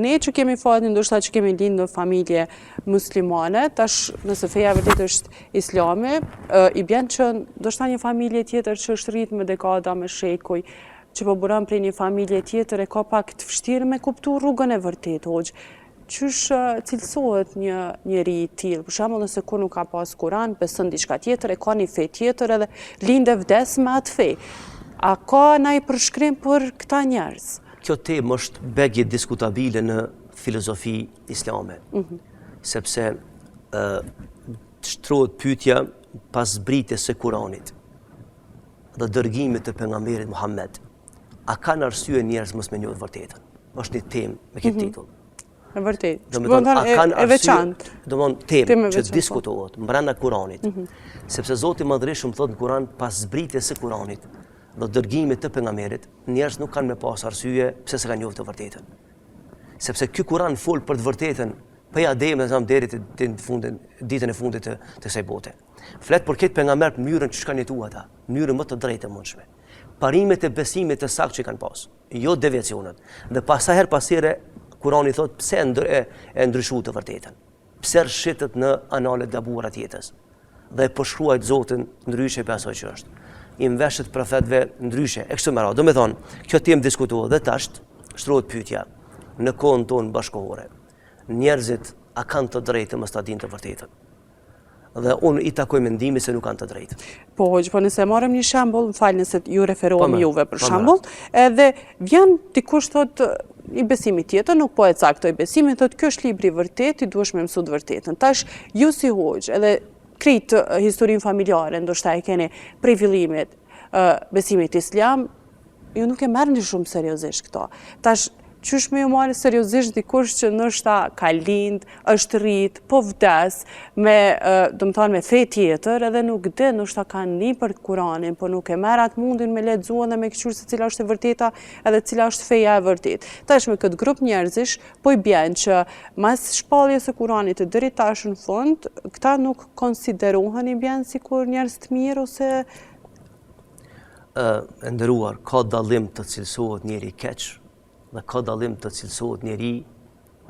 ne që kemi fatin, ndoshta që kemi lindë në familje muslimane, tash nëse feja vërtet është islami, i bjen që ndoshta një familje tjetër që është rritë me dekada, me shekuj, që po buron prej një familje tjetër e ka pak të vështirë me kuptu rrugën e vërtet, hoqë. Qysh cilësohet një njeri i tillë? Për shembull, nëse kur nuk ka pas Kur'an, beson diçka tjetër, e ka një fe tjetër edhe linde vdes me atë fe. A ka ndonjë përshkrim për këta njerëz? Kjo temë është begje diskutabile në filozofi islame. Sepse shtrohet pyetja pas zbritjes së Kuranit dhe dërgimit të pejgamberit Muhammed. A kanë arsye njerëz mos me njohë të vërtetën? Është një temë me këtë titull. E vërtet. E veçantë. Domthon temë që diskutohet brenda Kuranit. Sepse Zoti i Madhërisht thotë në Kuran pas zbritjes së Kuranit dhe dërgimit të pejgamberit, njerëz nuk kanë me pas arsye pse s'e kanë njohur të vërtetën. Sepse ky Kuran fol për të vërtetën prej Ademit deri te ditën e fundit të kësaj bote. Flet për këtë pejgamber në mënyrën që kanë jetuar ata, në mënyrën më të drejtë e mundshme. Parimet e besimit të saktë që kanë pas, jo deviacionet. Dhe pastaj her pas here Kurani thot pse e ndryshuat të vërtetën. Pse rrshitet në analet gabuara të jetës. Dhe e përshkruajt Zotin ndryshe për asaj që është. I mbeshët profetëve ndryshe. E kështu me radhë. Do me thonë, kjo temë diskutohet dhe tash shtrohet pyetja në kohën tonë bashkëkohore. Njerëzit a kanë të drejtë mos ta dinë të vërtetën. Dhe unë i takoj mendimi se nuk kanë të drejtë. Po, po nëse marrim një shembull, më falni se ju referohem juve për shembull, edhe vjen dikush thotë i besimit tjetër, nuk po e caktoj besimin, thotë kjo është libri i vërtet, i duhesh me mësu të vërtetën. Tash ju si hoxh, edhe krejt historinë familjare, ndoshta e keni prej fillimit besimit islam, ju nuk e merrni shumë seriozisht këto. Tash qysh me ju marrë seriozisht dikush që ndoshta ka lind, është rrit, po vdes, me fe tjetër, edhe nuk dhe, ndoshta ka një për Kuranin, po nuk e merr atë mundin me lexuar dhe me këshur se cila është e vërteta edhe cila është feja e vërtet. Tash me këtë grup njerëzish, po i bjen që mas shpalljes së Kuranit të deri tash në fund, këta nuk konsiderohen i bjen sikur njerëz të mirë ose nderuar, ka dallim të cilësohet njeri i keq dhe ka dallim të cilësohet njeri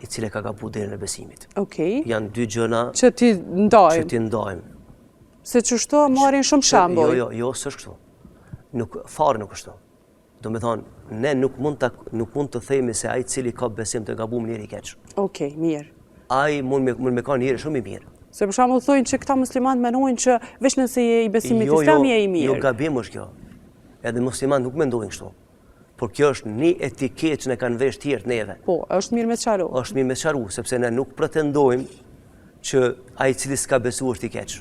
i cili ka gabuar deri në besimit. Okej. Janë dy gjëna që ti ndajmë. Se çështo marrin shumë shembull. Jo, s'është kështu. Nuk fare nuk është kështu. Do me thonë, ne nuk mund të themi se ai i cili ka besim të gabuar njeri i keq. Okej, mirë. Ai mund me ka njeri shumë i mirë. Se për shembull thonë që këta muslimanë mendojnë që veç nëse je i besimit islam je i mirë. Jo, gabim është kjo. Edhe muslimanë nuk mendojnë kështu. Por kjo është një etiketë që ne kanë vesh tjerë neve. Po, është mirë me të sqaru. Është mirë me të sqaru, sepse ne nuk pretendojmë që ai i cili s'ka besuar është i keq.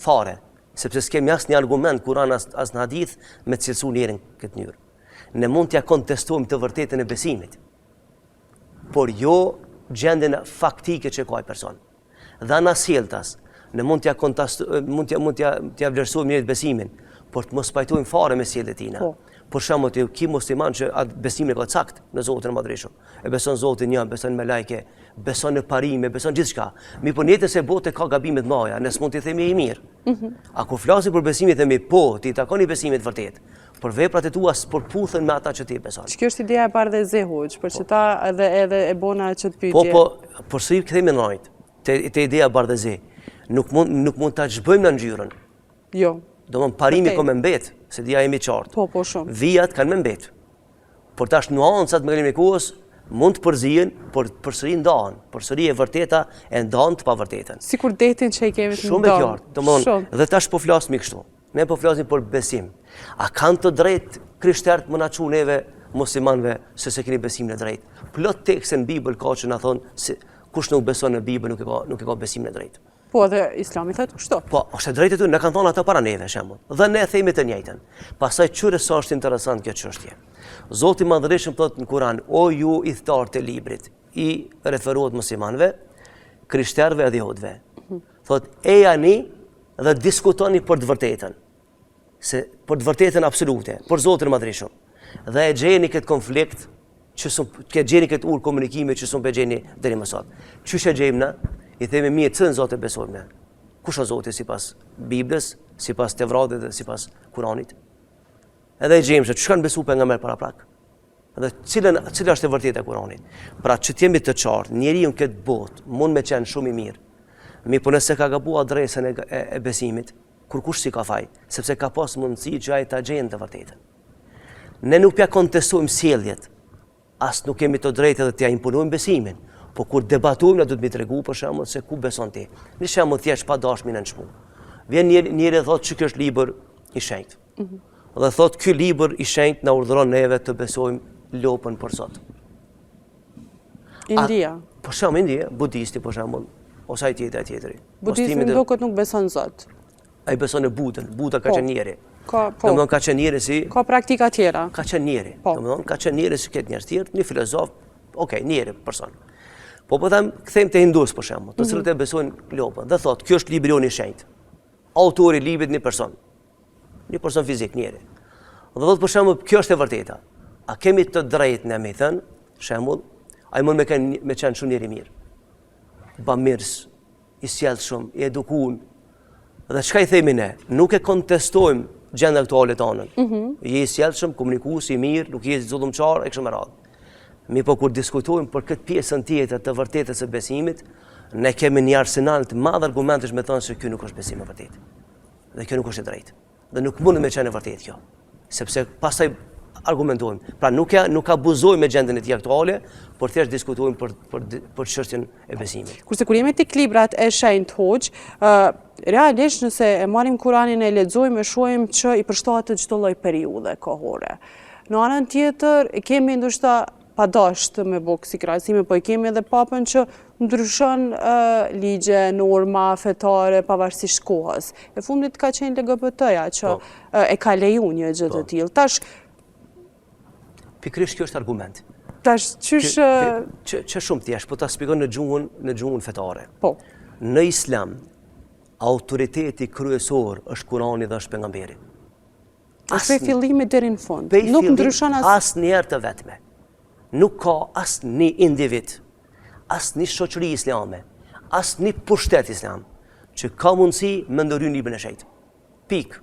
Fare, sepse s'kemi asnjë argument Kur'an as në hadith me të cilësuar njerin këtë mënyrë. Ne mund t'ja kontestojmë të vërtetën e besimit, por jo gjendjen faktike që ka ai person. Dhe ana sjelltas, ne mund t'ja vlerësojmë njerit besimin, por të mos pajtojmë fare me sjelljet e tina. Për shembull, ti ki musliman që atë besimin e ka sakt në Zotin e Madhërisht. E beson Zotin një, beson me lajke, beson në parime, beson gjithçka. Mi po jetën se bote ka gabime të mëdha, ne s'mund t'i themi i mirë. A kur flasim për besimin themi po, ti takoni besimin të vërtet. Por veprat e tua s'përputhen me ata që ti beson. Kjo është ideja e bardhëzi hoxh, për që ta edhe e bona që të pyetje. Po, përsëri kthehemi në rrojt. Te ideja e bardhëzi. Nuk mund ta çbëjmë në ngjyrën. Jo. Domthon parimi ka me mbet, se dia jemi qartë. Po shumë. Vijat kanë me mbet. Por tash nuancat me kalimin e kohës mund të përzihen, por përsëri ndahen. Përsëri e vërteta e ndahen të pavërtetën. Sikur detin që i kemi të shumë e qartë. Domthon, dhe tash po flasim kështu. Ne po flasim për besim. A kanë të drejtë krishterët më na çu neve muslimanëve se keni besimin e drejtë? Plot tekste në Bibël ka që na thon se kush nuk beson në Bibël nuk e ka besimin e drejtë. Po dhe Islami thotë kështu. Po, është e drejtë e ty, ne kanë thonë ata para neve, shembull. Dhe ne themi të njëjtën. Pastaj çyre sa është interesant kjo çështje. Zoti i Madhërisht thotë në Kur'an, o ju i thtarë të librit, i referohet muslimanëve, krishterëve dhe jehudëve. Thotë, ejani dhe diskutoni për të vërtetën. Se për të vërtetën absolute, për Zotin e Madhërisht. Dhe e gjeni këtë konflikt, që gjeni këtë urë komunikime që s'u gjeni deri më sot. Çysh e gjejmë na? I themi mirë, cënë Zotë e besojmë ne? Kush është Zoti sipas Biblës, sipas Tevratit dhe sipas Kuranit? Edhe e gjejmë se ç'kan besuar pejgamber para prak. Dhe cila është e vërteta e Kuranit. Pra që t'jemi të qartë, njeriu në këtë botë mund me qenë shumë i mirë. Po nëse ka gabuar adresën e besimit, kurkush si ka faj, sepse ka pas mundësi që ai ta gjejë të vërtetën. Ne nuk pja kontestojmë sjelljet, as nuk kemi të drejtë edhe t'ja imponojmë besimin, po kur debatojmë na duhet mi tregu për shembull se ku beson ti. Në shembull thjesht pa dashmin në çmu. Vjen njëri thotë që ky është libër i shenjtë. Dhe thotë ky libër i shenjtë na urdhëron neve të besojmë lopën për sot. India. Për shembull India, budisti për shembull, ose ai tjetri. Budisti duket nuk beson Zot. Ai beson në Budën. Buda ka qenë njeri. Domethënë ka qenë njeri si ka praktika tjera. Ka qenë njeri. Domethënë ka qenë njeri si këtë njerëz tjerë, një filozof, njeri person. Po them kthejmë te hindus për shembull, të cilët e besojnë lopën. Dhe thotë, "Ky është libri i shenjtë." Autori i librit një person fizik, njeri. Dhe thotë për shembull, "Kjo është e vërteta." A kemi të drejtë ne me thënë, shembull, ai mund me qenë shumë njeri mirë. Bamirës, i sjellshëm, i edukuar. Dhe çka i themi ne? Nuk e kontestojmë gjendën aktuale tonën. Je i sjellshëm, komunikues i mirë, nuk je zullumçar e kështu me radhë. Po kur diskutojmë për këtë pjesën tjetër të vërtetës së besimit, ne kemi një arsenal të madh argumentesh me thënë se ky nuk është besim i vërtetë. Dhe kjo nuk është e drejtë. Dhe nuk mund të qenë e vërtetë kjo. Sepse pastaj argumentojmë. Pra nuk abuzojmë me gjendën e tij aktuale, por thjesht diskutojmë për çështjen e besimit. Kurse kur jemi tek librat e shenjtë Hoxh, realisht nëse e marrim Kuranin e lexojmë e shohim që i përshtatet çdo lloj periudhe kohore. Në anën tjetër kemi ndoshta padasht me bokë si krahasime, po i kemi edhe papën që ndryshon ligje, norma fetare pavarësisht kohës. E fundit ka qenë LGBT-ja që e ka lejuar një gjë të tillë. Tash pikërisht kjo është argument. Tash qysh që shumë thjesht, po ta shpjegoj në gjuhën fetare. Po. Në Islam, autoriteti kryesor është Kurani dhe është pejgamberi. Është fillimi deri në fund. Nuk ndryshon asnjëherë të vetme. Nuk ka asnjë individ, asnjë shoqëri islame, asnjë pushtet islam që ka mundësi me ndërhyrë në librin e shenjtë. Pik.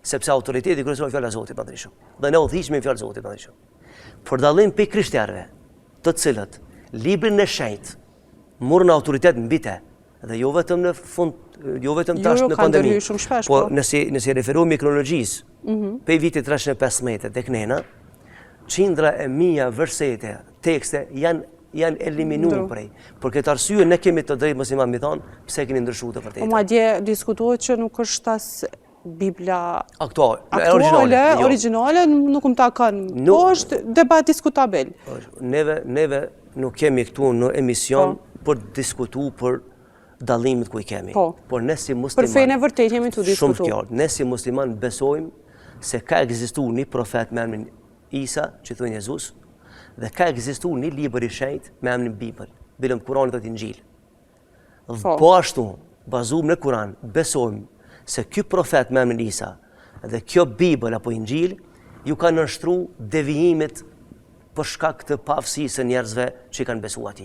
Sepse autoriteti kryesor është fjala e Zotit padrejshëm. Dhe ne udhëhiqemi në fjalën e Zotit padrejshëm. Për dallim pe krishterëve, të cilët librin e shenjtë morën autoritet mbi te, dhe jo vetëm në fund, jo vetëm tash në pandemi, po nëse referohemi kronologjisë, pe vitit 315 tek nena, qindra e mija versete, tekste janë eliminuar prej. Për këtë arsye ne kemi të drejtë musliman mi thonë pse keni ndryshuar të vërtetën. Po madje diskutohet që nuk është as Bibla aktuale, origjinale, nuk më ta kanë. Po është debat diskutabel. Neve nuk kemi këtu në emision për diskutu për dallimit ku i kemi. Por ne si musliman, për fenë e vërtetë jemi të diskutuar. Shumë qartë. Ne si musliman besojmë se ka ekzistuar një profet me emrin Isa, që thonë Jezus, dhe ka ekzistuar një libër i shenjtë me emrin Bibël, bilëm Kuranit dhe Injil. Po ashtu, bazuar në Kuran, besojmë se ky profet me emrin Isa dhe kjo Bibël apo Injil ju kanë nënshtruar devijimet për shkak të pavësisë së njerëzve që i kanë besuar atij.